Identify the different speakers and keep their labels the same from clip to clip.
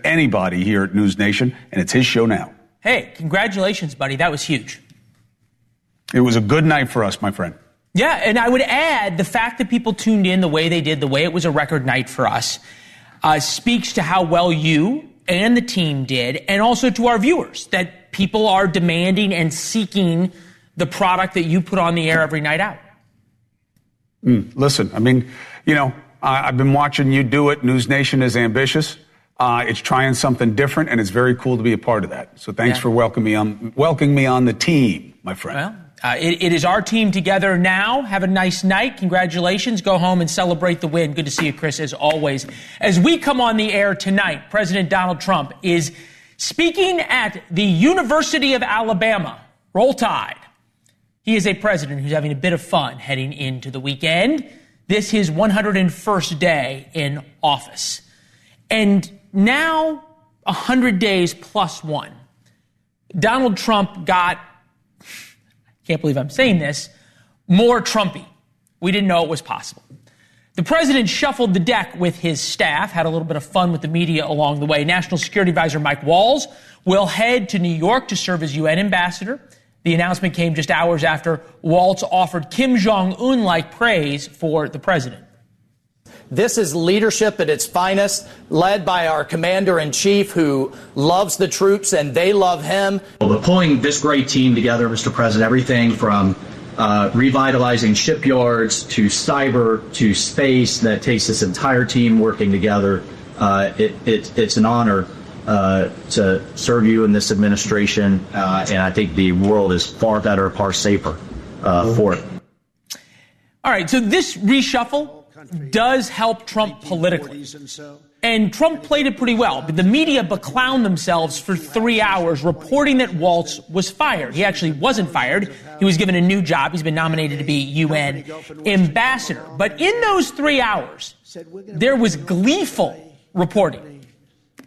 Speaker 1: anybody here at NewsNation, and it's his show now.
Speaker 2: Hey, congratulations, buddy. That was huge.
Speaker 1: It was a good night for us, my friend.
Speaker 2: Yeah, and I would add the fact that people tuned in the way they did, the way it was a record night for us, speaks to how well you and the team did, and also to our viewers, that people are demanding and seeking the product that you put on the air every night out.
Speaker 1: Listen, I mean, I've been watching you do it. NewsNation is ambitious. It's trying something different, and it's very cool to be a part of that. So thanks for welcoming me on the team, my friend.
Speaker 2: Well, it is our team together now. Have a nice night. Congratulations. Go home and celebrate the win. Good to see you, Chris, as always. As we come on the air tonight, President Donald Trump is speaking at the University of Alabama. Roll Tide. He is a president who's having a bit of fun heading into the weekend. This is his 101st day in office. And now, 100 days plus one. Donald Trump got, I can't believe I'm saying this, more Trumpy. We didn't know it was possible. The president shuffled the deck with his staff, had a little bit of fun with the media along the way. National Security Advisor Mike Waltz will head to New York to serve as UN ambassador. The announcement came just hours after Waltz offered Kim Jong-un-like praise for the president.
Speaker 3: This is leadership at its finest, led by our commander-in-chief who loves the troops and they love him.
Speaker 4: Well, but pulling this great team together, Mr. President, everything from revitalizing shipyards to cyber to space, that takes this entire team working together. It's an honor to serve you in this administration, and I think the world is far better, far safer for it.
Speaker 2: All right, so this reshuffle does help Trump politically. And Trump played it pretty well. But the media beclowned themselves for 3 hours reporting that Waltz was fired. He actually wasn't fired. He was given a new job. He's been nominated to be UN ambassador. But in those 3 hours, there was gleeful reporting.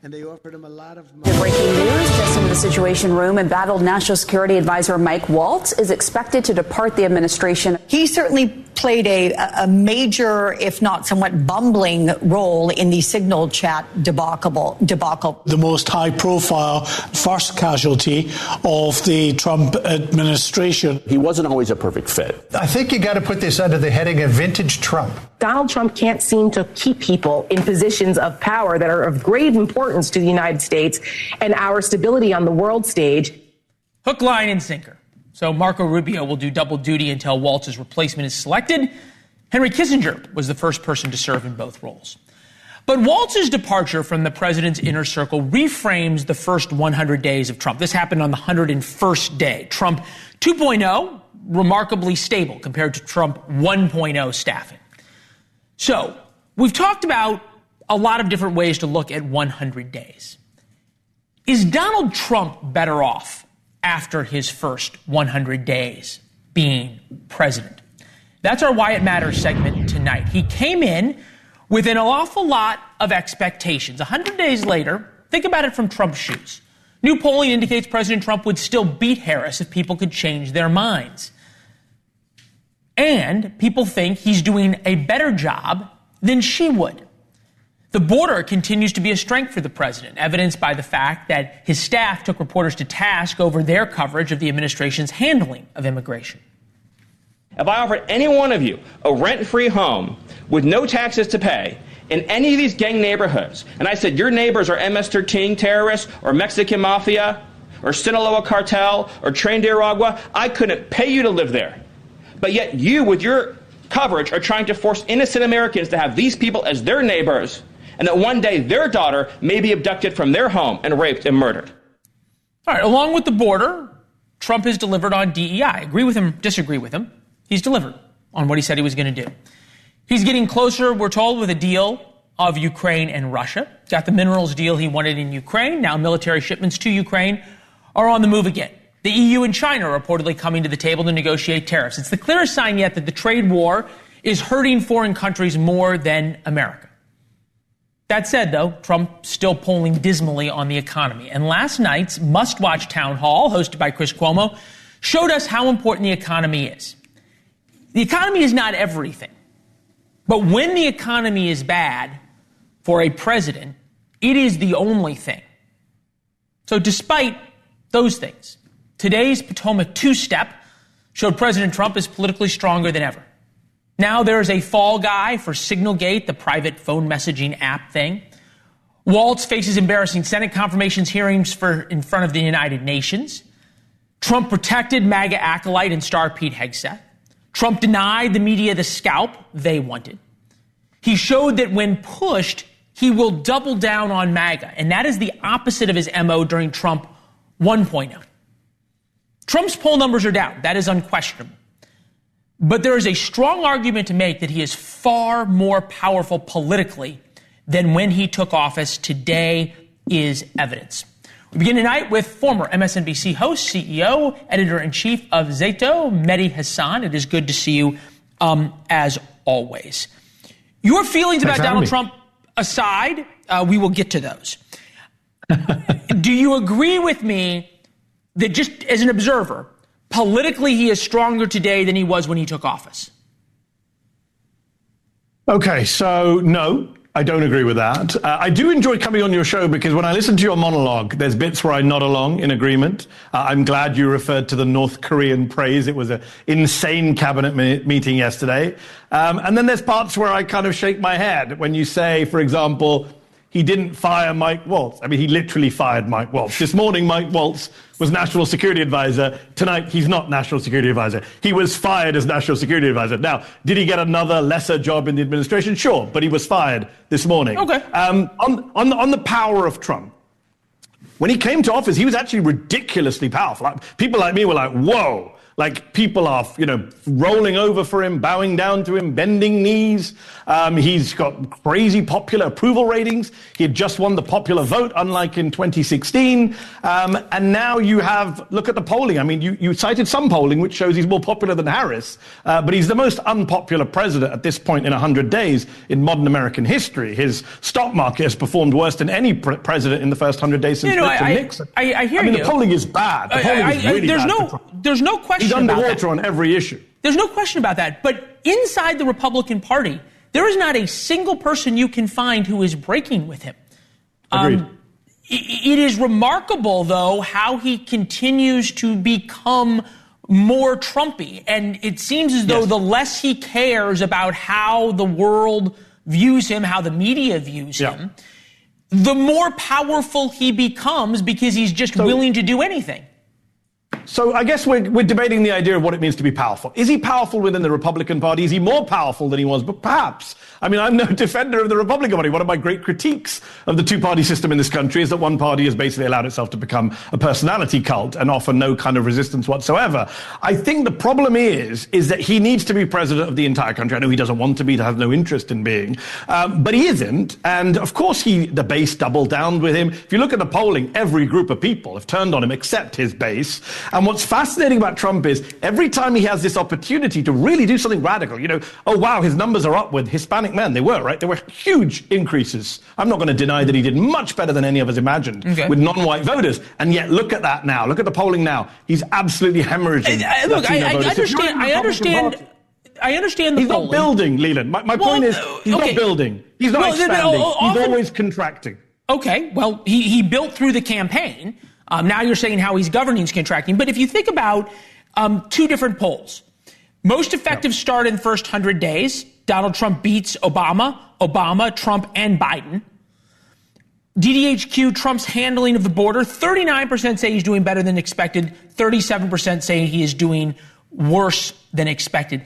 Speaker 5: And they offered him a lot of
Speaker 6: money. Breaking news, just into the Situation Room, embattled National Security Advisor Mike Waltz is expected to depart the administration.
Speaker 7: He certainly played a major, if not somewhat bumbling role in the signal chat debacle.
Speaker 8: The most high-profile first casualty of the Trump administration.
Speaker 9: He wasn't always a perfect fit.
Speaker 10: I think you got to put this under the heading of vintage Trump.
Speaker 11: Donald Trump can't seem to keep people in positions of power that are of grave importance to the United States and our stability on the world stage.
Speaker 2: Hook, line, and sinker. So Marco Rubio will do double duty until Waltz's replacement is selected. Henry Kissinger was the first person to serve in both roles. But Waltz's departure from the president's inner circle reframes the first 100 days of Trump. This happened on the 101st day. Trump 2.0, remarkably stable compared to Trump 1.0 staffing. So we've talked about a lot of different ways to look at 100 days. Is Donald Trump better off after his first 100 days being president? That's our Why It Matters segment tonight. He came in with an awful lot of expectations. 100 days later, think about it from Trump's shoes. New polling indicates President Trump would still beat Harris if people could change their minds. And people think he's doing a better job than she would. The border continues to be a strength for the president, evidenced by the fact that his staff took reporters to task over their coverage of the administration's handling of immigration.
Speaker 12: If I offered any one of you a rent-free home with no taxes to pay in any of these gang neighborhoods, and I said your neighbors are MS-13 terrorists or Mexican mafia or Sinaloa cartel or Tren de Aragua, I couldn't pay you to live there. But yet you, with your coverage, are trying to force innocent Americans to have these people as their neighbors, and that one day their daughter may be abducted from their home and raped and murdered.
Speaker 2: All right, along with the border, Trump has delivered on DEI. Agree with him, disagree with him. He's delivered on what he said he was going to do. He's getting closer, we're told, with a deal of Ukraine and Russia. Got the minerals deal he wanted in Ukraine. Now military shipments to Ukraine are on the move again. The EU and China are reportedly coming to the table to negotiate tariffs. It's the clearest sign yet that the trade war is hurting foreign countries more than America. That said, though, Trump still polling dismally on the economy. And last night's must-watch town hall, hosted by Chris Cuomo, showed us how important the economy is. The economy is not everything. But when the economy is bad for a president, It is the only thing. So despite those things, today's Potomac two-step showed President Trump is politically stronger than ever. Now there is a fall guy for Signalgate, the private phone messaging app thing. Waltz faces embarrassing Senate confirmations hearings in front of the United Nations. Trump protected MAGA acolyte and star Pete Hegseth. Trump denied the media the scalp they wanted. He showed that when pushed, he will double down on MAGA, and that is the opposite of his MO during Trump 1.0. Trump's poll numbers are down. That is unquestionable. But there is a strong argument to make that he is far more powerful politically than when he took office. Today is evidence. We begin tonight with former MSNBC host, CEO, editor-in-chief of Zato, Mehdi Hasan. It is good to see you, as always. Your feelings about Donald Trump aside, we will get to those. Do you agree with me that just as an observer, politically he is stronger today than he was when he took office?
Speaker 10: Okay, so no, I don't agree with that. I do enjoy coming on your show because when I listen to your monologue, there's bits where I nod along in agreement. I'm glad you referred to the North Korean praise. It was an insane cabinet meeting yesterday. And then there's parts where I kind of shake my head when you say, for example, he didn't fire Mike Waltz. I mean, he literally fired Mike Waltz. This morning, Mike Waltz was National Security Advisor. Tonight, he's not National Security Advisor. He was fired as National Security Advisor. Now, did he get another lesser job in the administration? Sure, but he was fired this morning.
Speaker 2: Okay.
Speaker 10: On the power of Trump, when he came to office, he was actually ridiculously powerful. People like me were like, whoa. Like, people are, rolling over for him, bowing down to him, bending knees. He's got crazy popular approval ratings. He had just won the popular vote, unlike in 2016. And now you look at the polling. I mean, you cited some polling, which shows he's more popular than Harris. But he's the most unpopular president at this point in 100 days in modern American history. His stock market has performed worse than any president in the first 100 days since Nixon.
Speaker 2: I hear you.
Speaker 10: The polling is bad. The polling is really bad.
Speaker 2: There's no question.
Speaker 10: He's underwater on every issue.
Speaker 2: There's no question about that. But inside the Republican Party, there is not a single person you can find who is breaking with him.
Speaker 10: Agreed.
Speaker 2: It is remarkable, though, how he continues to become more Trumpy. And it seems as though the less he cares about how the world views him, how the media views him, the more powerful he becomes because he's just willing to do anything.
Speaker 10: So I guess we're debating the idea of what it means to be powerful. Is he powerful within the Republican Party? Is he more powerful than he was? But perhaps. I mean, I'm no defender of the Republican Party. One of my great critiques of the two-party system in this country is that one party has basically allowed itself to become a personality cult and offer no kind of resistance whatsoever. I think the problem is that he needs to be president of the entire country. I know he doesn't want to be, has no interest in being, but he isn't. And of course, the base doubled down with him. If you look at the polling, every group of people have turned on him except his base. And what's fascinating about Trump is every time he has this opportunity to really do something radical, oh, wow, his numbers are up with Hispanic men. They were, right? There were huge increases. I'm not going to deny that he did much better than any of us imagined with non-white voters. And yet, look at that now. Look at the polling now. He's absolutely hemorrhaging.
Speaker 2: Look, I understand the polling.
Speaker 10: He's not building, Leland. My point is, he's not building. He's not expanding. He's always contracting.
Speaker 2: Okay, well, he built through the campaign. Now you're saying how he's governing is contracting. But if you think about two different polls, most effective start in the first 100 days, Donald Trump beats Obama, Trump, and Biden. DDHQ, Trump's handling of the border, 39% say he's doing better than expected, 37% say he is doing worse than expected.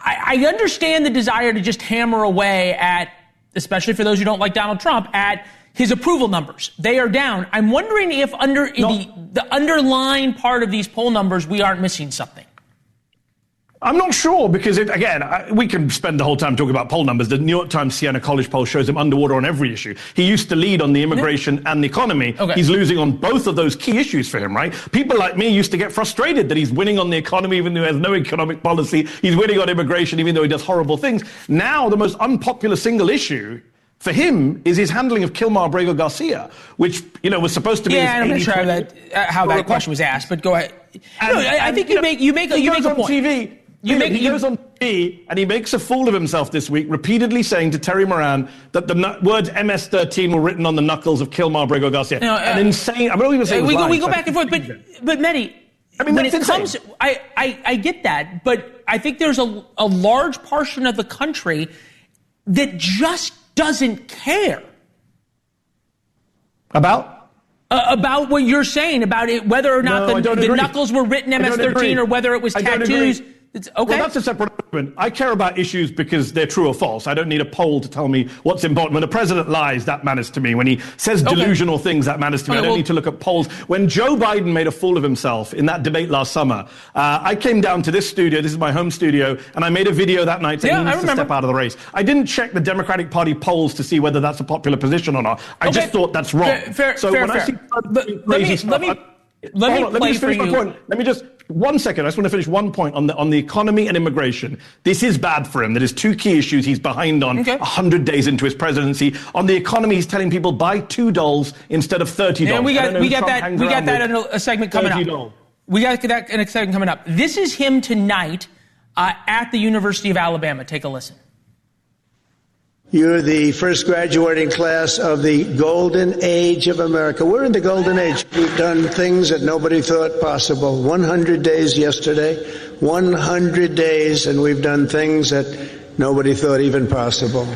Speaker 2: I understand the desire to just hammer away at, especially for those who don't like Donald Trump, at his approval numbers. They are down. I'm wondering if the underlying part of these poll numbers, we aren't missing something.
Speaker 10: I'm not sure because, we can spend the whole time talking about poll numbers. The New York Times Siena College poll shows him underwater on every issue. He used to lead on the immigration and the economy. Okay. He's losing on both of those key issues for him, right? People like me used to get frustrated that he's winning on the economy even though he has no economic policy. He's winning on immigration even though he does horrible things. Now, the most unpopular single issue for him is his handling of Kilmar Abrego Garcia, which, was supposed to be...
Speaker 2: Yeah, I'm not sure how that question was asked, but go ahead. I think you make a point.
Speaker 10: TV. He goes on TV and he makes a fool of himself this week, repeatedly saying to Terry Moran that the words MS-13 were written on the knuckles of Kilmar Brego Garcia. An insane. I'm not even saying
Speaker 2: we go back and forth, but Mehdi, when it comes, I get that, but I think there's a large portion of the country that just doesn't care
Speaker 10: about
Speaker 2: what you're saying about it, whether or not the knuckles were written MS-13 or whether it was tattoos. Okay.
Speaker 10: Well, that's a separate argument. I care about issues because they're true or false. I don't need a poll to tell me what's important. When the president lies, that matters to me. When he says delusional things, that matters to me. I don't need to look at polls. When Joe Biden made a fool of himself in that debate last summer, I came down to this studio, this is my home studio, and I made a video that night saying he needs to step out of the race. I didn't check the Democratic Party polls to see whether that's a popular position or not. I just thought that's wrong. Let me just finish my point. Let me just 1 second. I just want to finish one point on the economy and immigration. This is bad for him. That is two key issues he's behind on 100 days into his presidency. On the economy, he's telling people buy $2 instead of $30.
Speaker 2: And we got that in a segment coming up. We got that in a segment coming up. This is him tonight at the University of Alabama. Take a listen.
Speaker 5: You're the first graduating class of the golden age of America. We're in the golden age. We've done things that nobody thought possible. 100 days yesterday, 100 days, and we've done things that nobody thought even possible.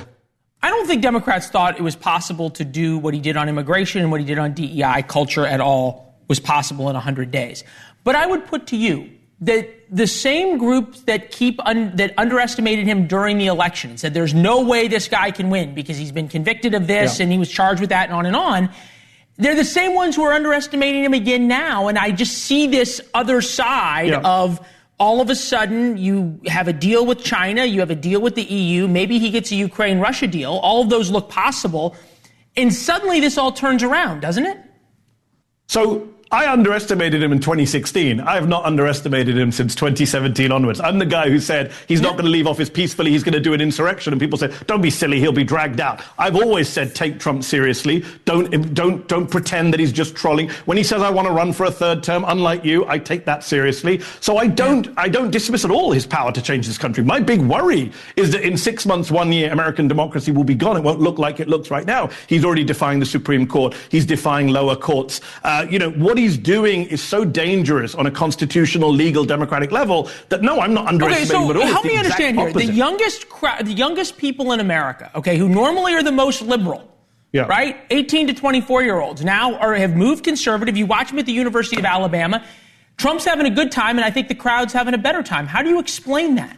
Speaker 2: I don't think Democrats thought it was possible to do what he did on immigration and what he did on DEI culture at all was possible in 100 days. But I would put to you that the same groups that that underestimated him during the election and said there's no way this guy can win because he's been convicted of this and he was charged with that and on, they're the same ones who are underestimating him again now. And I just see this other side of all of a sudden you have a deal with China, you have a deal with the EU, maybe he gets a Ukraine-Russia deal. All of those look possible. And suddenly this all turns around, doesn't it?
Speaker 10: So I underestimated him in 2016. I have not underestimated him since 2017 onwards. I'm the guy who said he's not going to leave office peacefully, he's going to do an insurrection. And people said, don't be silly, he'll be dragged out. I've always said, take Trump seriously. Don't pretend that he's just trolling. When he says, I want to run for a third term, unlike you, I take that seriously. So I don't dismiss at all his power to change this country. My big worry is that in 6 months, 1 year, American democracy will be gone. It won't look like it looks right now. He's already defying the Supreme Court. He's defying lower courts. What he's doing is so dangerous on a constitutional, legal, democratic level that no, I'm not underestimating at all.
Speaker 2: Help me understand here. The youngest people in America, who normally are the most liberal, right? 18 to 24-year-olds now have moved conservative. You watch them at the University of Alabama. Trump's having a good time, and I think the crowd's having a better time. How do you explain that?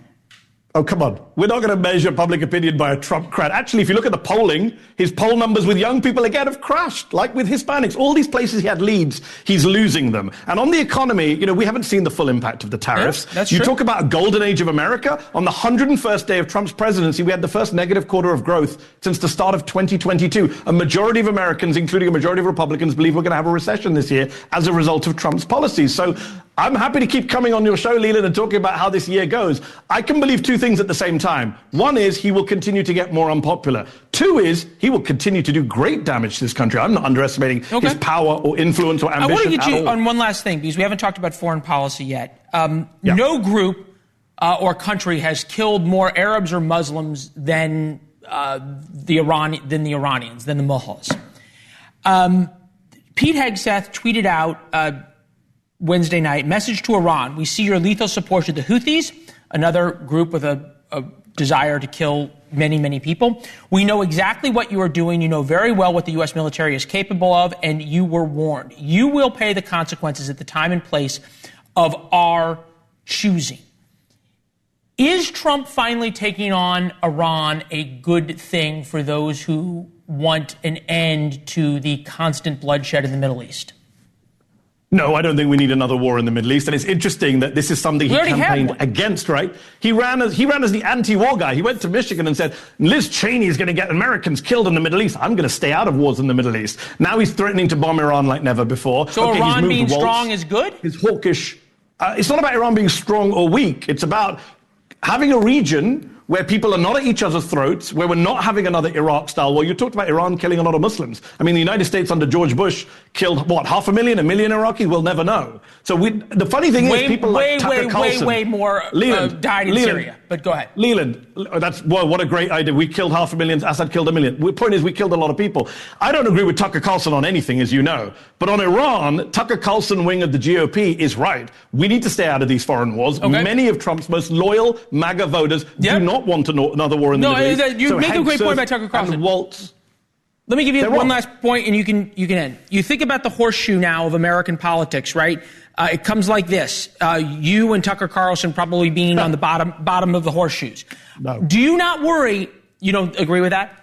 Speaker 10: Oh, come on. We're not going to measure public opinion by a Trump crowd. Actually, if you look at the polling, his poll numbers with young people, again, have crashed, like with Hispanics. All these places he had leads, he's losing them. And on the economy, we haven't seen the full impact of the tariffs.
Speaker 2: That's
Speaker 10: you
Speaker 2: true.
Speaker 10: Talk about a golden age of America. On the 101st day of Trump's presidency, we had the first negative quarter of growth since the start of 2022. A majority of Americans, including a majority of Republicans, believe we're going to have a recession this year as a result of Trump's policies. So I'm happy to keep coming on your show, Leland, and talking about how this year goes. I can believe two things at the same time. One is he will continue to get more unpopular. Two is he will continue to do great damage to this country. I'm not underestimating his power or influence or ambition.
Speaker 2: I want to get you on one last thing, because we haven't talked about foreign policy yet. No group or country has killed more Arabs or Muslims than the Iranians, than the mullahs. Pete Hegseth tweeted out Wednesday night, message to Iran: we see your lethal support to the Houthis, another group with a desire to kill many, many people. We know exactly what you are doing. You know very well what the U.S. military is capable of, and you were warned. You will pay the consequences at the time and place of our choosing. Is Trump finally taking on Iran a good thing for those who want an end to the constant bloodshed in the Middle East?
Speaker 10: No, I don't think we need another war in the Middle East. And it's interesting that this is something he campaigned against, right? He ran as the anti-war guy. He went to Michigan and said, Liz Cheney is going to get Americans killed in the Middle East. I'm going to stay out of wars in the Middle East. Now he's threatening to bomb Iran like never before.
Speaker 2: So Iran being strong is good?
Speaker 10: It's hawkish. It's not about Iran being strong or weak. It's about having a region where people are not at each other's throats, where we're not having another Iraq-style war. You talked about Iran killing a lot of Muslims. I mean, the United States under George Bush killed, 500,000, 1 million Iraqis? We'll never know. So the funny thing is, people like Tucker Carlson...
Speaker 2: Way more died in Syria. But go ahead.
Speaker 10: Leland, what a great idea. We killed 500,000, Assad killed 1 million. The point is, we killed a lot of people. I don't agree with Tucker Carlson on anything, as you know. But on Iran, Tucker Carlson wing of the GOP is right. We need to stay out of these foreign wars. Okay. Many of Trump's most loyal MAGA voters do not want another war in the Middle East.
Speaker 2: You make a great point about Tucker Carlson.
Speaker 10: And Waltz.
Speaker 2: Let me give you one last point, and you can end. You think about the horseshoe now of American politics, right? It comes like this: you and Tucker Carlson probably being on the bottom of the horseshoes.
Speaker 10: No.
Speaker 2: Do you not worry? You don't agree with that?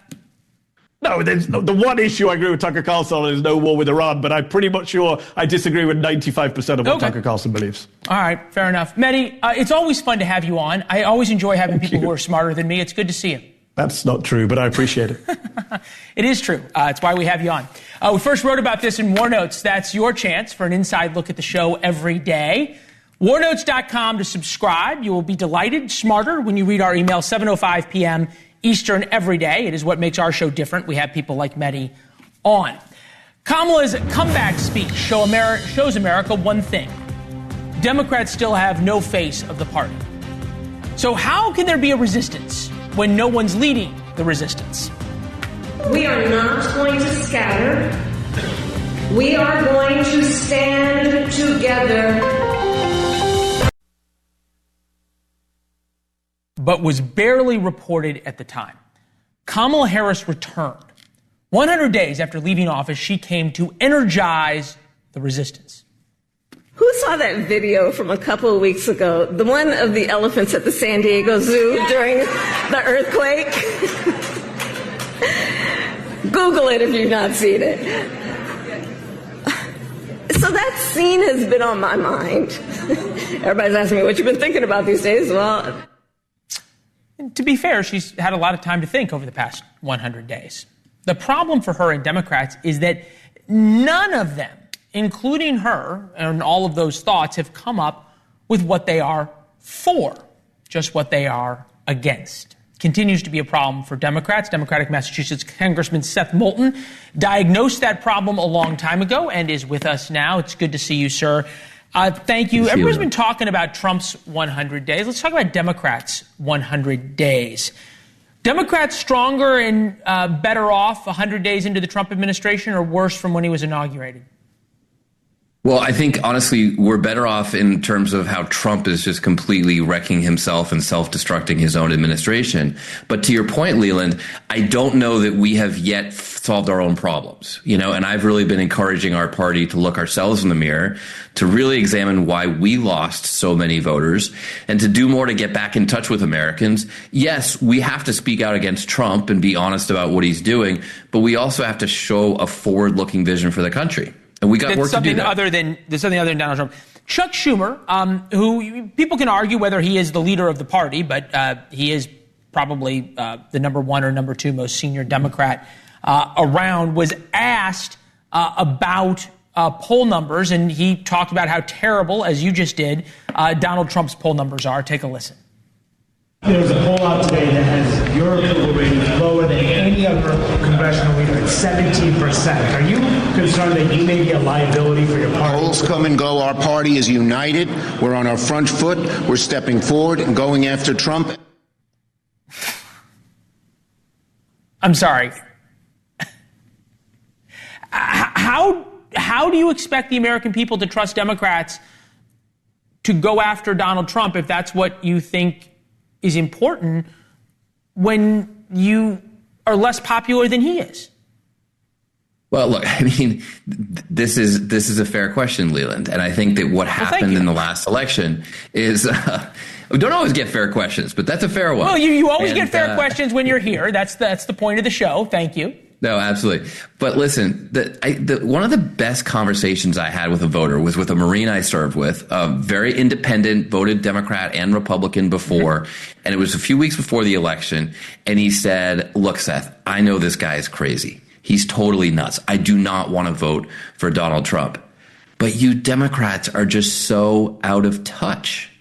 Speaker 10: No, the one issue I agree with Tucker Carlson on is no war with Iran, but I'm pretty much sure I disagree with 95% of what Tucker Carlson believes.
Speaker 2: All right, fair enough. Mehdi, it's always fun to have you on. I always enjoy having people who are smarter than me. It's good to see you.
Speaker 10: That's not true, but I appreciate it.
Speaker 2: It is true. It's why we have you on. We first wrote about this in War Notes. That's your chance for an inside look at the show every day. Warnotes.com to subscribe. You will be delighted, smarter when you read our email, 7:05 p.m. Eastern every day. It is what makes our show different. We have people like Mehdi on. Kamala's comeback speech shows America one thing. Democrats still have no face of the party. So how can there be a resistance when no one's leading the resistance?
Speaker 13: We are not going to scatter. We are going to stand together.
Speaker 2: But was barely reported at the time. Kamala Harris returned. 100 days after leaving office, she came to energize the resistance.
Speaker 13: Who saw that video from a couple of weeks ago? The one of the elephants at the San Diego Zoo during the earthquake? Google it if you've not seen it. So that scene has been on my mind. Everybody's asking me what you've been thinking about these days. Well,
Speaker 2: to be fair, she's had a lot of time to think over the past 100 days. The problem for her and Democrats is that none of them, including her and all of those thoughts, have come up with what they are for, just what they are against. Continues to be a problem for Democrats. Democratic Massachusetts Congressman Seth Moulton diagnosed that problem a long time ago and is with us now. It's good to see you, sir. Thank you. Everyone's been talking about Trump's 100 days. Let's talk about Democrats' 100 days. Democrats stronger and better off 100 days into the Trump administration, or worse from when he was inaugurated?
Speaker 14: Well, I think, honestly, we're better off in terms of how Trump is just completely wrecking himself and self-destructing his own administration. But to your point, Leland, I don't know that we have yet solved our own problems, and I've really been encouraging our party to look ourselves in the mirror, to really examine why we lost so many voters, and to do more to get back in touch with Americans. Yes, we have to speak out against Trump and be honest about what he's doing, but we also have to show a forward-looking vision for the country. And we got work to do.
Speaker 2: There's something other than Donald Trump. Chuck Schumer, who people can argue whether he is the leader of the party, but he is probably the number one or number two most senior Democrat around, was asked about poll numbers, and he talked about how terrible, as you just did, Donald Trump's poll numbers are. Take a listen.
Speaker 15: There's a poll out today that has your approval rating lower than any other congressional leader at 17%. Are you concerned that you may be a liability for your party?
Speaker 16: Polls come and go. Our party is united. We're on our front foot. We're stepping forward and going after Trump.
Speaker 2: I'm sorry. How do you expect the American people to trust Democrats to go after Donald Trump if that's what you think is important when you are less popular than he is?
Speaker 14: Well, look, I mean, this is a fair question, Leland. And I think that what happened in the last election is we don't always get fair questions, but that's a fair one.
Speaker 2: Well, you always get fair questions when you're here. That's the point of the show. Thank you.
Speaker 14: No, absolutely. But listen, one of the best conversations I had with a voter was with a Marine I served with, a very independent, voted Democrat and Republican before. And it was a few weeks before the election. And he said, look, Seth, I know this guy is crazy. He's totally nuts. I do not want to vote for Donald Trump. But you Democrats are just so out of touch.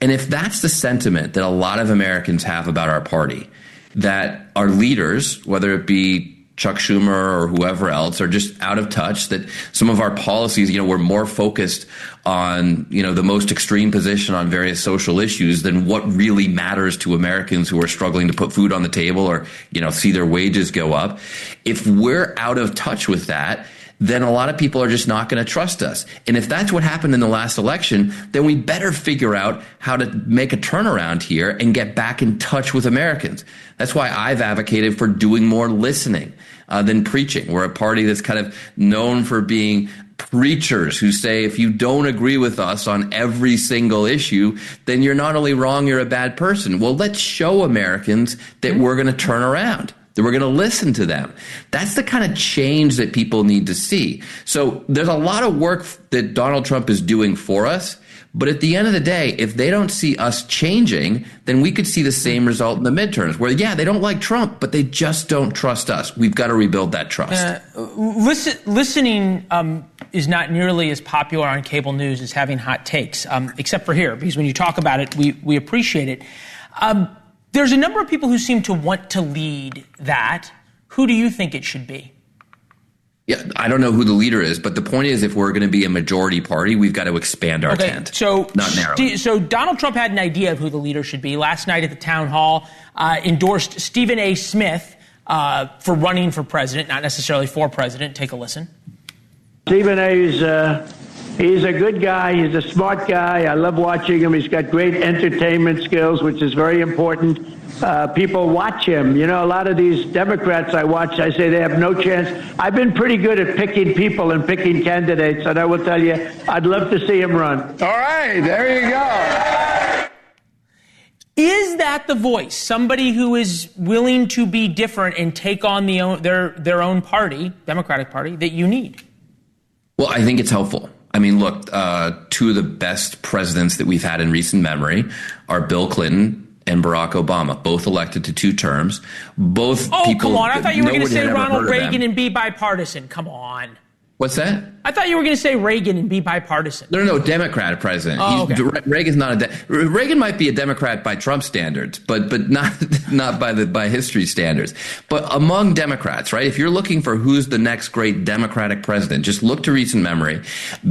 Speaker 14: And if that's the sentiment that a lot of Americans have about our party, that our leaders, whether it be Chuck Schumer or whoever else, are just out of touch, that some of our policies, we're more focused on, the most extreme position on various social issues than what really matters to Americans who are struggling to put food on the table or, see their wages go up. If we're out of touch with that, then a lot of people are just not going to trust us. And if that's what happened in the last election, then we better figure out how to make a turnaround here and get back in touch with Americans. That's why I've advocated for doing more listening than preaching. We're a party that's kind of known for being preachers who say, if you don't agree with us on every single issue, then you're not only wrong, you're a bad person. Well, let's show Americans that we're going to turn around, that we're going to listen to them. That's the kind of change that people need to see. So there's a lot of work that Donald Trump is doing for us. But at the end of the day, if they don't see us changing, then we could see the same result in the midterms where, they don't like Trump, but they just don't trust us. We've got to rebuild that trust.
Speaker 2: Listening is not nearly as popular on cable news as having hot takes, except for here, because when you talk about it, we appreciate it. There's a number of people who seem to want to lead that. Who do you think it should be?
Speaker 14: Yeah, I don't know who the leader is, but the point is, if we're going to be a majority party, we've got to expand our tent, not narrow.
Speaker 2: So Donald Trump had an idea of who the leader should be. Last night at the town hall, endorsed Stephen A. Smith for running for president, not necessarily for president. Take a listen.
Speaker 17: Stephen A. He's a good guy. He's a smart guy. I love watching him. He's got great entertainment skills, which is very important. People watch him. A lot of these Democrats I watch, I say they have no chance. I've been pretty good at picking people and picking candidates, and I will tell you, I'd love to see him run.
Speaker 18: All right, there you go.
Speaker 2: Is that the voice? Somebody who is willing to be different and take on their own party, Democratic Party, that you need?
Speaker 14: Well, I think it's helpful. I mean, look, two of the best presidents that we've had in recent memory are Bill Clinton and Barack Obama, both elected to 2 terms. Both people.
Speaker 2: Come on. I thought you were going to say Ronald Reagan and be bipartisan. Come on.
Speaker 14: What's that?
Speaker 2: I thought you were going to say Reagan and be bipartisan.
Speaker 14: No, Democrat president.
Speaker 2: Okay.
Speaker 14: Reagan's not Reagan might be a Democrat by Trump standards, but not by history standards. But among Democrats, right? If you're looking for who's the next great Democratic president, just look to recent memory.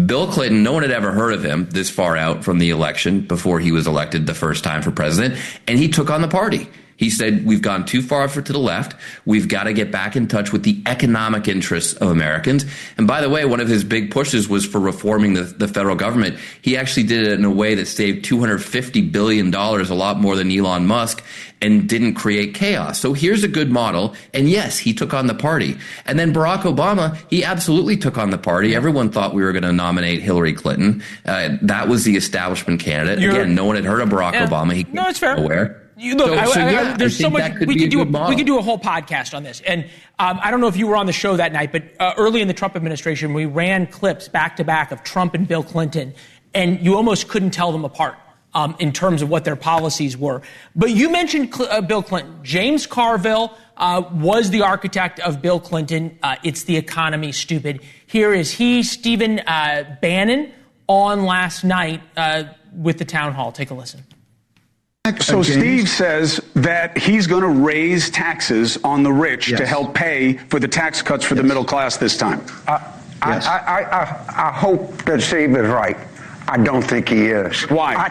Speaker 14: Bill Clinton, no one had ever heard of him this far out from the election before he was elected the first time for president, and he took on the party. He said, we've gone too far to the left. We've got to get back in touch with the economic interests of Americans. And by the way, one of his big pushes was for reforming the federal government. He actually did it in a way that saved $250 billion, a lot more than Elon Musk, and didn't create chaos. So here's a good model. And yes, he took on the party. And then Barack Obama, he absolutely took on the party. Everyone thought we were going to nominate Hillary Clinton. That was the establishment candidate. Again, no one had heard of Barack Obama. He
Speaker 2: no, it's fair.
Speaker 14: Aware.
Speaker 2: There's so much we could do a whole podcast on this. And I don't know if you were on the show that night, but early in the Trump administration, we ran clips back to back of Trump and Bill Clinton, and you almost couldn't tell them apart in terms of what their policies were. But you mentioned Bill Clinton. James Carville was the architect of Bill Clinton. It's the economy, stupid. Here is Stephen Bannon, on last night with the town hall. Take a listen.
Speaker 1: So Steve says that he's going to raise taxes on the rich to help pay for the tax cuts for the middle class this time.
Speaker 18: I hope that Steve is right. I don't think he is.
Speaker 1: Why?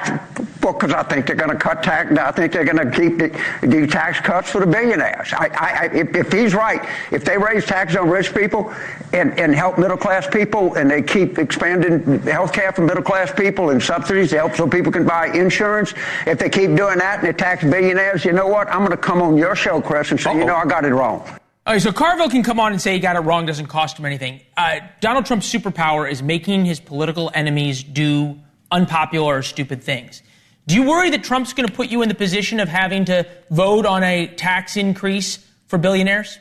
Speaker 18: Because I think they're going to cut tax. I think they're going to keep the tax cuts for the billionaires. If he's right, if they raise taxes on rich people and help middle class people, and they keep expanding health care for middle class people and subsidies to help so people can buy insurance, if they keep doing that and they tax billionaires, you know what? I'm going to come on your show, Chris, and say, I got it wrong.
Speaker 2: All right, so Carville can come on and say he got it wrong, doesn't cost him anything. Donald Trump's superpower is making his political enemies do unpopular or stupid things. Do you worry that Trump's going to put you in the position of having to vote on a tax increase for billionaires?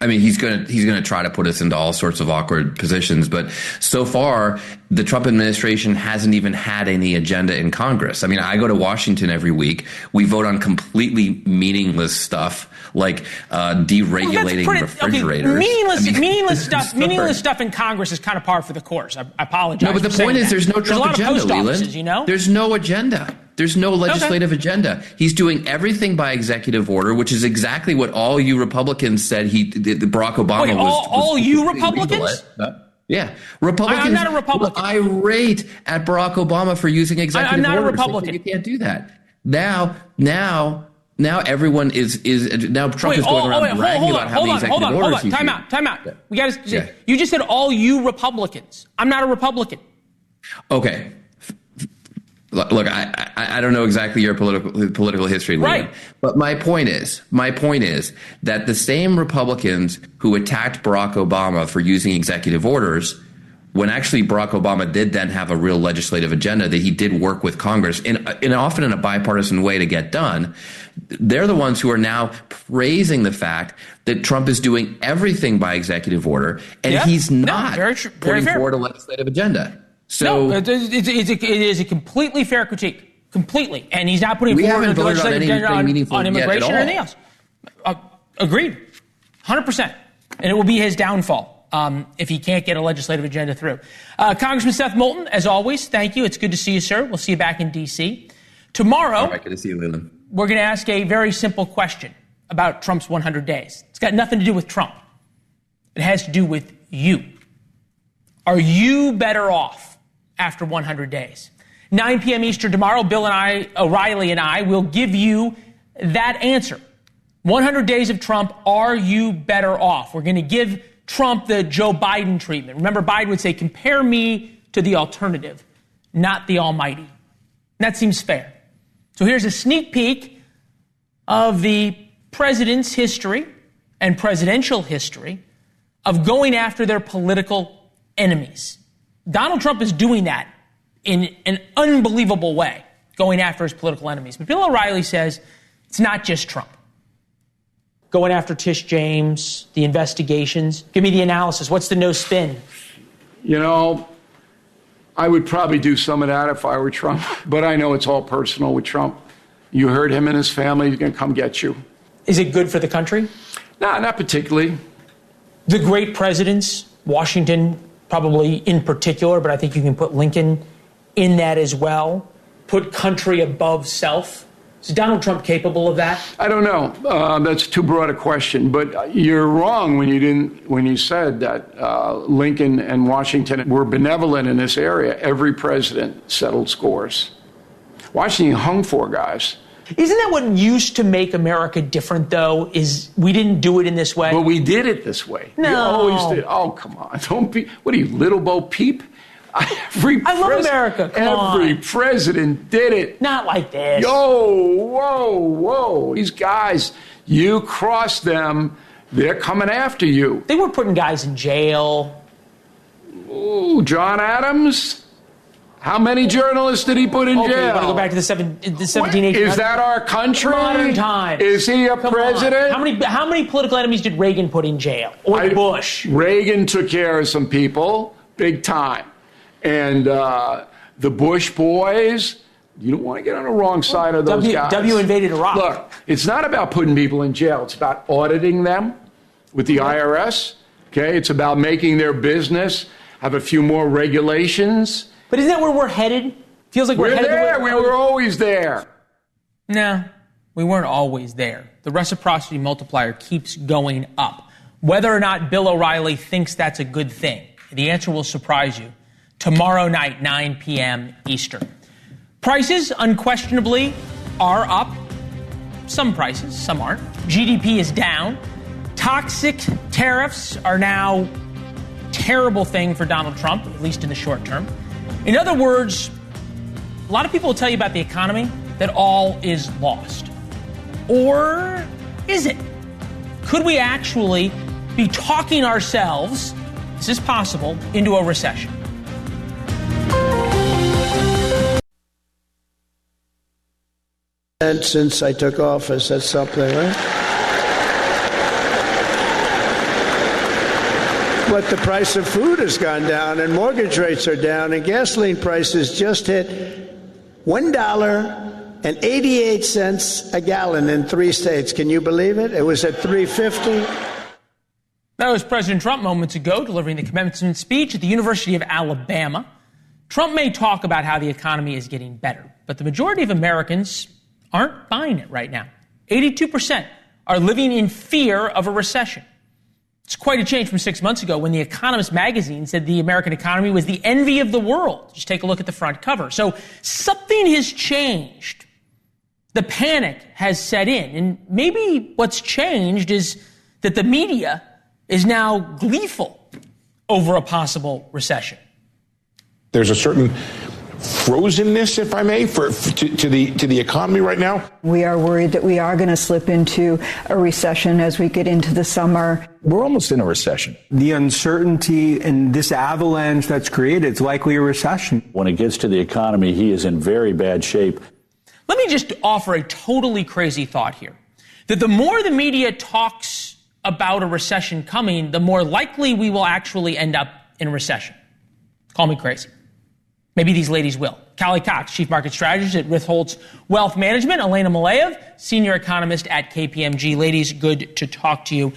Speaker 14: I mean, he's going to try to put us into all sorts of awkward positions. But so far, the Trump administration hasn't even had any agenda in Congress. I mean, I go to Washington every week. We vote on completely meaningless stuff like deregulating refrigerators.
Speaker 2: Okay, meaningless stuff in Congress is kind of par for the course. I apologize.
Speaker 14: No, but the point is there's no Trump agenda, Leland.
Speaker 2: You know?
Speaker 14: There's no agenda. There's no legislative agenda. He's doing everything by executive order, which is exactly what all you Republicans said Barack Obama was.
Speaker 2: All you Republicans?
Speaker 14: Yeah. Republicans.
Speaker 2: I'm not a Republican.
Speaker 14: Were irate at Barack Obama for using executive orders.
Speaker 2: I'm not a Republican.
Speaker 14: You can't do that. Now everyone is now Trump is going around bragging about how many executive orders he's
Speaker 2: using. Time out. We got to. You just said all you Republicans. I'm not a Republican.
Speaker 14: Okay. Look, I don't know exactly your political history, Leland, but my point is that the same Republicans who attacked Barack Obama for using executive orders, when actually Barack Obama did then have a real legislative agenda that he did work with Congress in often in a bipartisan way to get done, they're the ones who are now praising the fact that Trump is doing everything by executive order and he's not putting forward a legislative agenda. So
Speaker 2: no, it is a completely fair critique, completely, and he's not putting forward a legislative agenda on immigration or anything else. Agreed, 100%, and it will be his downfall if he can't get a legislative agenda through. Congressman Seth Moulton, as always, thank you. It's good to see you, sir. We'll see you back in D.C. Tomorrow.
Speaker 14: All right, good to see you, Leland.
Speaker 2: We're going to ask a very simple question about Trump's 100 days. It's got nothing to do with Trump. It has to do with you. Are you better off after 100 days? 9 p.m. Eastern tomorrow, O'Reilly and I will give you that answer. 100 days of Trump, are you better off? We're going to give Trump the Joe Biden treatment. Remember, Biden would say, compare me to the alternative, not the almighty. And that seems fair. So here's a sneak peek of the president's history and presidential history of going after their political enemies. Donald Trump is doing that in an unbelievable way, going after his political enemies. But Bill O'Reilly says it's not just Trump. Going after Tish James, the investigations. Give me the analysis. What's the no spin?
Speaker 19: You know, I would probably do some of that if I were Trump, but I know it's all personal with Trump. You heard him and his family, he's going to come get you.
Speaker 2: Is it good for the country?
Speaker 19: No, not particularly.
Speaker 2: The great presidents, Washington probably in particular, but I think you can put Lincoln in that as well. Put country above self. Is Donald Trump capable of that?
Speaker 19: I don't know. That's too broad a question. But you're wrong when you said that Lincoln and Washington were benevolent in this area. Every president settled scores. Washington hung 4 guys.
Speaker 2: Isn't that what used to make America different, though, is we didn't do it in this way?
Speaker 19: But we did it this way.
Speaker 2: No.
Speaker 19: We always did. Oh, come on. Don't be, what are you, Little Bo Peep?
Speaker 2: I love America.
Speaker 19: Every president did it.
Speaker 2: Not like this.
Speaker 19: Whoa. These guys, you cross them, they're coming after you.
Speaker 2: They were putting guys in jail.
Speaker 19: Ooh, John Adams? How many journalists did he put in jail?
Speaker 2: You want to go back to the 1780s?
Speaker 19: Is that our country?
Speaker 2: Modern times.
Speaker 19: Is he a president?
Speaker 2: How many political enemies did Reagan put in jail? Or Bush?
Speaker 19: Reagan took care of some people, big time. And the Bush boys, you don't want to get on the wrong side of those guys.
Speaker 2: W invaded Iraq.
Speaker 19: Look, it's not about putting people in jail. It's about auditing them with the IRS. Okay, it's about making their business have a few more regulations.
Speaker 2: But isn't that where we're headed? Feels like we're headed
Speaker 19: there. We were always there.
Speaker 2: No, we weren't always there. The reciprocity multiplier keeps going up. Whether or not Bill O'Reilly thinks that's a good thing, the answer will surprise you. Tomorrow night, 9 p.m. Eastern. Prices, unquestionably, are up. Some prices, some aren't. GDP is down. Toxic tariffs are now a terrible thing for Donald Trump, at least in the short term. In other words, a lot of people will tell you about the economy that all is lost. Or is it? Could we actually be talking ourselves, this is possible, into a recession?
Speaker 5: And since I took office, that's something, right? But the price of food has gone down, and mortgage rates are down, and gasoline prices just hit $1.88 a gallon in 3 states. Can you believe it? It was at $3.50.
Speaker 2: That was President Trump moments ago delivering the commencement speech at the University of Alabama. Trump may talk about how the economy is getting better, but the majority of Americans aren't buying it right now. 82% are living in fear of a recession. It's quite a change from 6 months ago when The Economist magazine said the American economy was the envy of the world. Just take a look at the front cover. So something has changed. The panic has set in. And maybe what's changed is that the media is now gleeful over a possible recession.
Speaker 20: There's a certain frozenness, if I may, to the economy right now.
Speaker 21: We are worried that we are going to slip into a recession as we get into the summer.
Speaker 20: We're almost in a recession.
Speaker 22: The uncertainty and this avalanche that's created, it's likely a recession.
Speaker 23: When it gets to the economy, he is in very bad shape.
Speaker 2: Let me just offer a totally crazy thought here, that the more the media talks about a recession coming, the more likely we will actually end up in a recession. Call me crazy. Maybe these ladies will. Callie Cox, Chief Market Strategist at Ritholtz Wealth Management. Elena Malayev, Senior Economist at KPMG. Ladies, good to talk to you.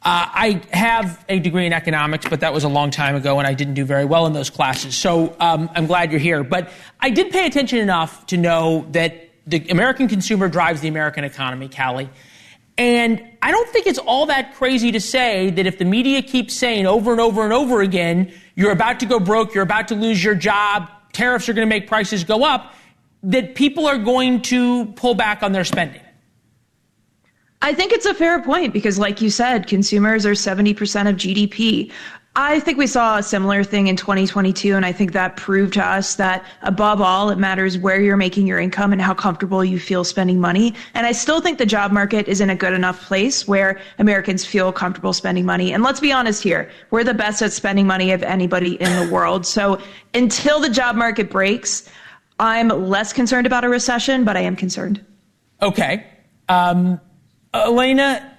Speaker 2: I have a degree in economics, but that was a long time ago, and I didn't do very well in those classes. So I'm glad you're here. But I did pay attention enough to know that the American consumer drives the American economy, Callie. And I don't think it's all that crazy to say that if the media keeps saying over and over and over again, you're about to go broke, you're about to lose your job, tariffs are going to make prices go up, that people are going to pull back on their spending.
Speaker 24: I think it's a fair point because, like you said, consumers are 70% of GDP. I think we saw a similar thing in 2022, and I think that proved to us that, above all, it matters where you're making your income and how comfortable you feel spending money. And I still think the job market is in a good enough place where Americans feel comfortable spending money. And let's be honest here, we're the best at spending money of anybody in the world. So until the job market breaks, I'm less concerned about a recession, but I am concerned.
Speaker 2: Okay. Elena,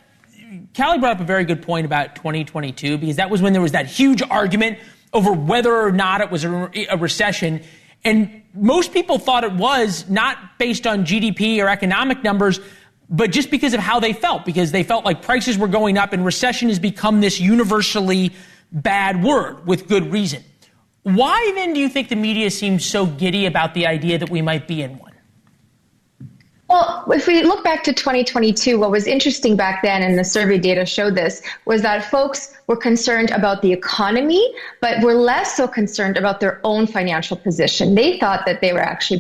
Speaker 2: Callie brought up a very good point about 2022 because that was when there was that huge argument over whether or not it was a recession. And most people thought it was, not based on GDP or economic numbers, but just because of how they felt, because they felt like prices were going up and recession has become this universally bad word with good reason. Why then do you think the media seems so giddy about the idea that we might be in one?
Speaker 25: Well, if we look back to 2022, what was interesting back then, and the survey data showed this, was that folks were concerned about the economy, but were less so concerned about their own financial position. They thought that they were actually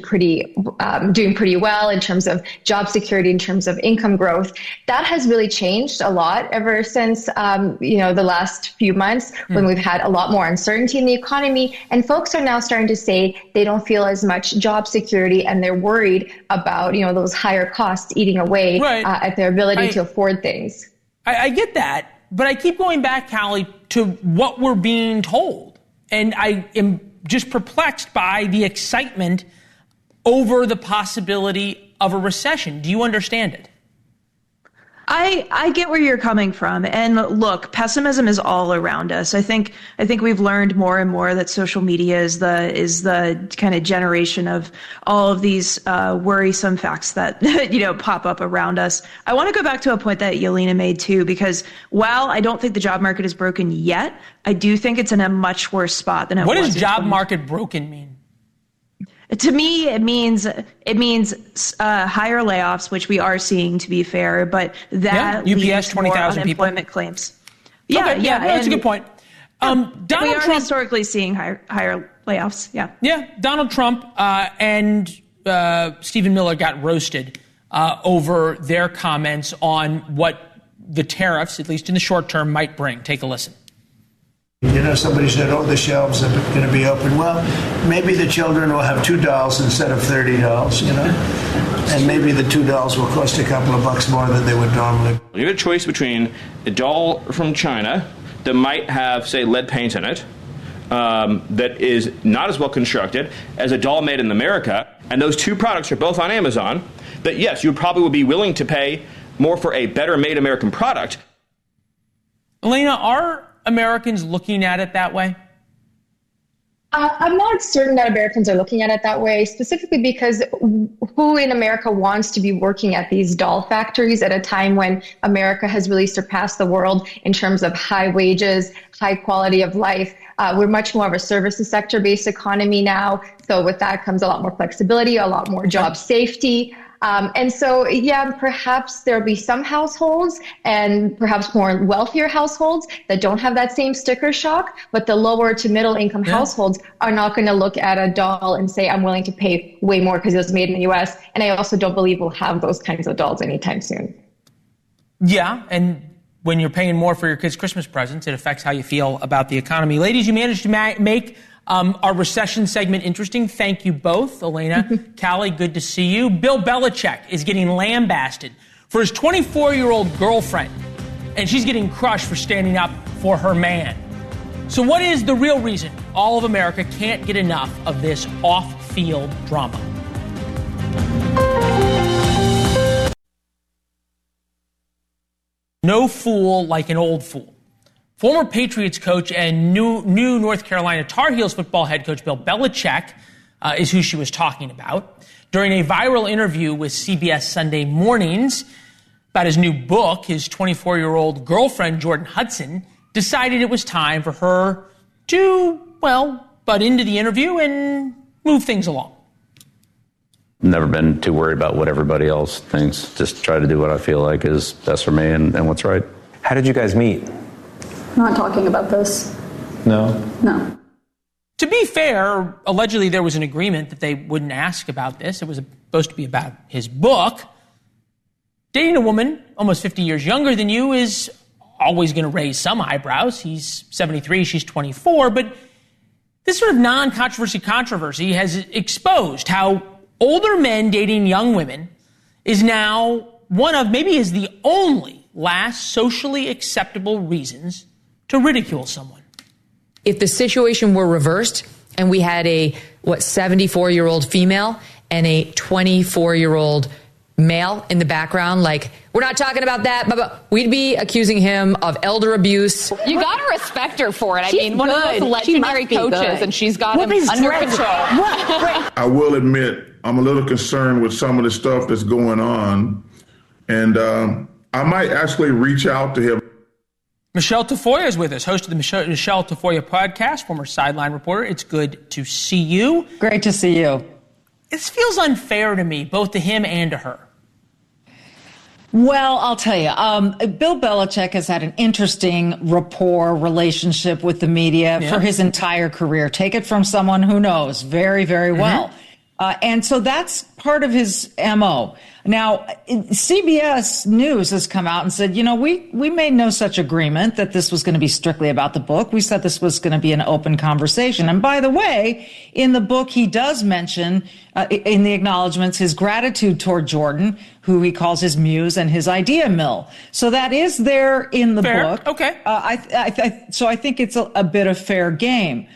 Speaker 25: doing pretty well in terms of job security, in terms of income growth. That has really changed a lot ever since, the last few months when we've had a lot more uncertainty in the economy. And folks are now starting to say they don't feel as much job security, and they're worried about, those higher costs eating away at their ability to afford things.
Speaker 2: I get that. But I keep going back, Callie, to what we're being told. And I am just perplexed by the excitement over the possibility of a recession. Do you understand it?
Speaker 24: I get where you're coming from. And look, pessimism is all around us. I think we've learned more and more that social media is the kind of generation of all of these worrisome facts that pop up around us. I want to go back to a point that Yelena made too, because while I don't think the job market is broken yet, I do think it's in a much worse spot than it was.
Speaker 2: What does job market broken mean?
Speaker 24: To me, it means higher layoffs, which we are seeing, to be fair, but that
Speaker 2: UPS 20,000 people
Speaker 24: unemployment claims.
Speaker 2: Yeah, that's a good point.
Speaker 24: Donald Trump historically seeing higher layoffs.
Speaker 2: Yeah. Donald Trump and Stephen Miller got roasted over their comments on what the tariffs, at least in the short term, might bring. Take a listen.
Speaker 5: Somebody said, the shelves are going to be open. Well, maybe the children will have $2 instead of $30, and maybe the $2 will cost a couple of bucks more than they would normally.
Speaker 12: You have a choice between a doll from China that might have, say, lead paint in it, that is not as well constructed as a doll made in America, and those two products are both on Amazon, that yes, you probably would be willing to pay more for a better made American product.
Speaker 2: Elena, are Americans looking at it that way?
Speaker 25: I'm not certain that Americans are looking at it that way, specifically because who in America wants to be working at these doll factories at a time when America has really surpassed the world in terms of high wages, high quality of life? We're much more of a services sector-based economy now. So with that comes a lot more flexibility, a lot more job safety. And so, yeah, perhaps there'll be some households and perhaps more wealthier households that don't have that same sticker shock, but the lower to middle income households are not going to look at a doll and say, I'm willing to pay way more because it was made in the US. And I also don't believe we'll have those kinds of dolls anytime soon.
Speaker 2: Yeah, and when you're paying more for your kids' Christmas presents, it affects how you feel about the economy. Ladies, you managed to make our recession segment interesting. Thank you both. Elena, Callie, good to see you. Bill Belichick is getting lambasted for his 24-year-old girlfriend, and she's getting crushed for standing up for her man. So what is the real reason all of America can't get enough of this off-field drama? No fool like an old fool. Former Patriots coach and new North Carolina Tar Heels football head coach Bill Belichick is who she was talking about. During a viral interview with CBS Sunday Mornings about his new book, his 24-year-old girlfriend, Jordan Hudson, decided it was time for her to, butt into the interview and move things along.
Speaker 3: Never been too worried about what everybody else thinks. Just try to do what I feel like is best for me and what's right.
Speaker 4: How did you guys meet?
Speaker 6: Not talking about this.
Speaker 3: No?
Speaker 6: No.
Speaker 2: To be fair, allegedly there was an agreement that they wouldn't ask about this. It was supposed to be about his book. Dating a woman almost 50 years younger than you is always going to raise some eyebrows. He's 73, she's 24. But this sort of controversy has exposed how older men dating young women is now one of, maybe is the only last socially acceptable reasons to ridicule someone.
Speaker 7: If the situation were reversed and we had a 74-year-old female and a 24-year-old male in the background, like, we're not talking about that, but we'd be accusing him of elder abuse.
Speaker 8: You gotta respect her for it.
Speaker 7: She's
Speaker 8: I mean, one of the most legendary coaches, and she's got him under control.
Speaker 26: I will admit, I'm a little concerned with some of the stuff that's going on, and I might actually reach out to him.
Speaker 2: Michelle Tafoya is with us, host of the Michelle Tafoya podcast, former sideline reporter. It's good to see you.
Speaker 27: Great to see you.
Speaker 2: This feels unfair to me, both to him and to her.
Speaker 27: Well, I'll tell you, Bill Belichick has had an interesting rapport relationship with the media for his entire career. Take it from someone who knows very, very well. And so that's part of his MO. Now, CBS News has come out and said, we made no such agreement that this was going to be strictly about the book. We said this was going to be an open conversation. And by the way, in the book, he does mention in the acknowledgments his gratitude toward Jordan, who he calls his muse and his idea mill. So that is there in the book.
Speaker 2: Okay.
Speaker 27: So I think it's a bit of fair game.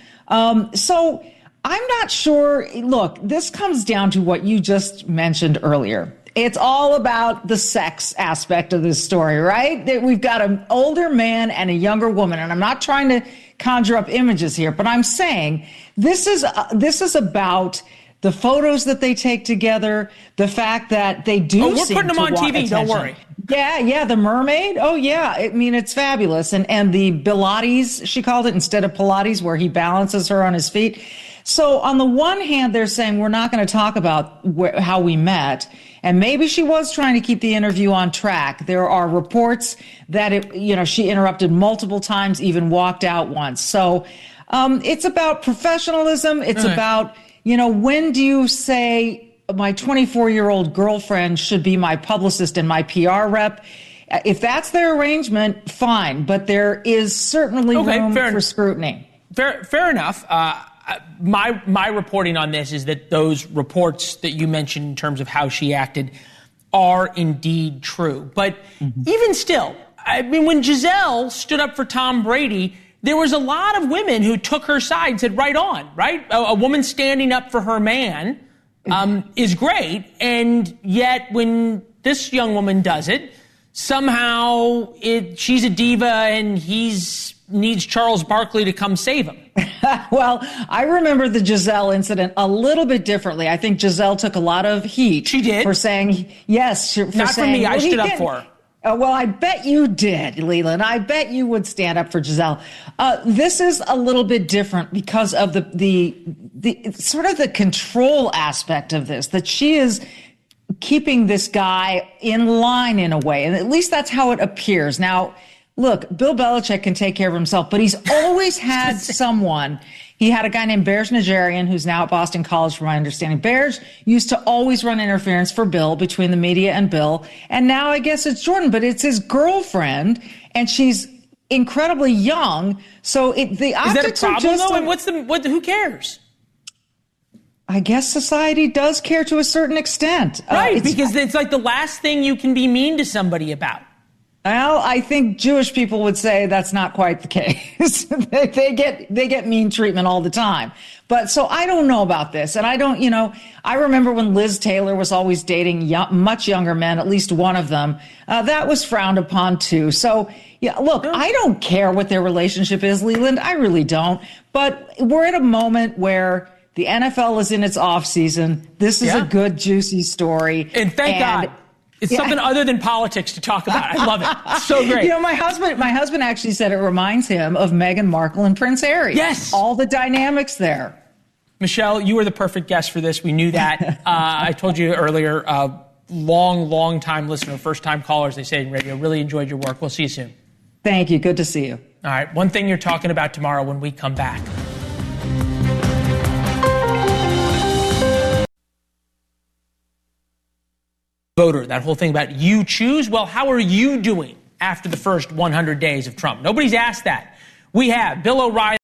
Speaker 27: So I'm not sure. Look, this comes down to what you just mentioned earlier. It's all about the sex aspect of this story, right? That we've got an older man and a younger woman, and I'm not trying to conjure up images here, but I'm saying this is about the photos that they take together, the fact that they do.
Speaker 2: We're putting them on TV.
Speaker 27: Attention.
Speaker 2: Don't worry.
Speaker 27: Yeah, the mermaid. Oh yeah, I mean it's fabulous, and the Pilates, she called it, instead of Pilates, where he balances her on his feet. So on the one hand, they're saying we're not going to talk about how we met. And maybe she was trying to keep the interview on track. There are reports that, she interrupted multiple times, even walked out once. So it's about professionalism. It's about, when do you say my 24-year-old girlfriend should be my publicist and my PR rep? If that's their arrangement, fine. But there is certainly room for scrutiny.
Speaker 2: Fair enough. My reporting on this is that those reports that you mentioned in terms of how she acted are indeed true. But even still, I mean, when Giselle stood up for Tom Brady, there was a lot of women who took her side and said, right on, right? A woman standing up for her man is great. And yet when this young woman does it, somehow she's a diva and needs Charles Barkley to come save him.
Speaker 27: Well, I remember the Giselle incident a little bit differently. I think Giselle took a lot of heat.
Speaker 2: She did?
Speaker 27: For saying, yes.
Speaker 2: Not for me. I stood up for her.
Speaker 27: Well, I bet you did, Leland. I bet you would stand up for Giselle. This is a little bit different because of the sort of the control aspect of this, that she is keeping this guy in line in a way. And at least that's how it appears. Now, look, Bill Belichick can take care of himself, but he's always had someone. He had a guy named Berge Najarian, who's now at Boston College, from my understanding. Berge used to always run interference for Bill, between the media and Bill. And now I guess it's Jordan, but it's his girlfriend, and she's incredibly young. So the optics are just...
Speaker 2: Is that a problem, though? And who cares?
Speaker 27: I guess society does care to a certain extent.
Speaker 2: Right, because it's like the last thing you can be mean to somebody about.
Speaker 27: Well, I think Jewish people would say that's not quite the case. they get mean treatment all the time. But so I don't know about this. And I remember when Liz Taylor was always dating much younger men, at least one of them, that was frowned upon too. So yeah, look, I don't care what their relationship is, Leland. I really don't. But we're at a moment where the NFL is in its off season. This is a good, juicy story.
Speaker 2: And thank God. It's something other than politics to talk about. I love it. It's so great.
Speaker 27: My husband actually said it reminds him of Meghan Markle and Prince Harry.
Speaker 2: Yes.
Speaker 27: All the dynamics there.
Speaker 2: Michelle, you were the perfect guest for this. We knew that. I told you earlier, long time listener, first time callers, they say in radio, really enjoyed your work. We'll see you soon.
Speaker 27: Thank you. Good to see you.
Speaker 2: All right. One thing you're talking about tomorrow when we come back. Voter, that whole thing about you choose. Well, how are you doing after the first 100 days of Trump? Nobody's asked that. We have Bill O'Reilly.